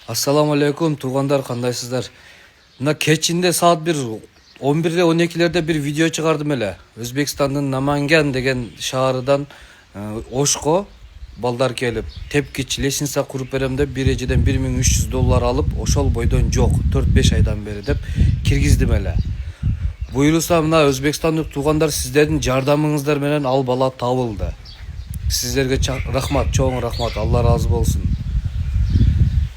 Assalamu alaikum tuğanlar, kandayсыздар? Mına keçinde saat 11'de 12'lerde bir video çıkardım hele. Özbekistan'ın Namangan degen şaharıdan Oşko balдар kelip tepkiç lesinsa kurup beremde bir eceden $1300 alıp oşol boydan yok 4-5 aydan beri dep kirgizdim hele. Buyursa mına Özbekistanlık tuğanlar, sizlerin jardamыңыздар менен ал бала табылды. Sizlerge rahmat, çoğun rahmat, Allah razı olsun.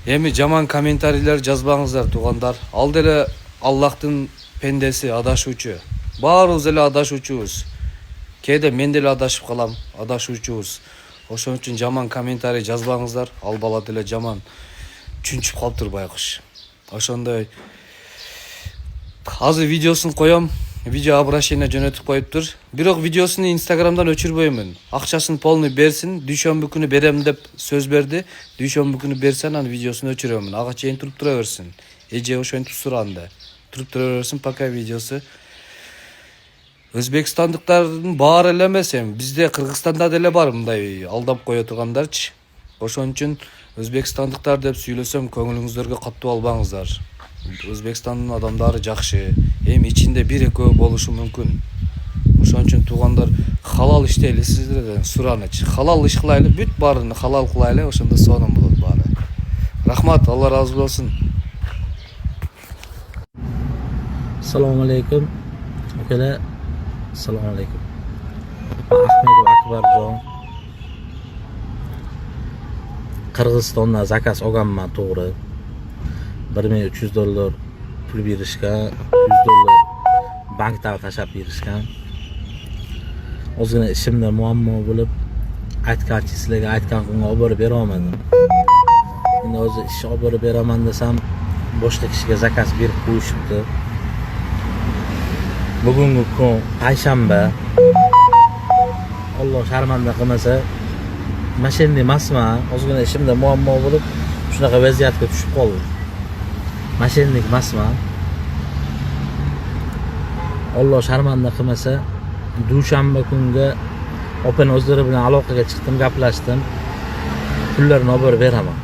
Эми жаман комментарийлер жазбаңыздар туғандар. Ал деле Аллахтын пендеси, адашуучу. Баарыбыз эле адашуучубуз. Кээде мен деле адашып калам, адашуучубуз. Ошон үчүн жаман комментарий жазбаңыздар. Ал бала деле жаман чүнчүп калыптыр байкуш. Ошондой. Азыр видеосун коем. Видео обращение жөнөтүп коюптур. Бирок видеосун Instagram'дан өчүрбөймүн. Акчасын полный берсин, дүйшөмбү күнү берем деп сөз берди. Дүйшөмбү күнү берсен, анын видеосун өчүрөмүн. Ага чейин туруп тура берсин. Эже ошентип суранды. Туруп тура берсин, пока видеосу. Өзбекстандыктардын баары эле эмес, бизде Кыргызстанда деле бар мындай алдап кое тургандарчы. Ошон үчүн өзбекстандыктар деп сүйлөсөм, көңүлүңүздөргө каттуу албаңыздар. Өзбекстандын адамдары жакшы. Эми ичинде бир экөө болушу мүмкүн. Ошон үчүн туугандар, халал иштейли, сиздерден сураныч. Халал иш кылайлы, бүт баарын халал кылайлы, ошондо сонун болот баары. Рахмат, Алла разы болсун. Assalomu alaykum. Akalar, assalomu alaykum. Ahmedov Akbarjon. Qirg'izistondan zakaz olganman, to'g'ri. $1300 pul berishgan, $100 bankdan tashab berishgan. O'zgina ishimda muammo bo'lib, aytgancha sizlarga aytgan kunga olib borib bera olmadim. Endi o'zi ish olib borib beraman desam, boshqa kishiga zakaz berib qo'yishibdi. Bugungi kun payshanba. Alloh sharmanda qilmasa, mashina emasman, o'zgina ishimda muammo bo'lib, shunaqa vaziyatga tushib qoldim. Mashinalik emasman. Alloh sharmanda qilmasa, dushanba kunga open o'zlari bilan aloqaga chiqdim, gaplashdim. Pullarni olib beraman.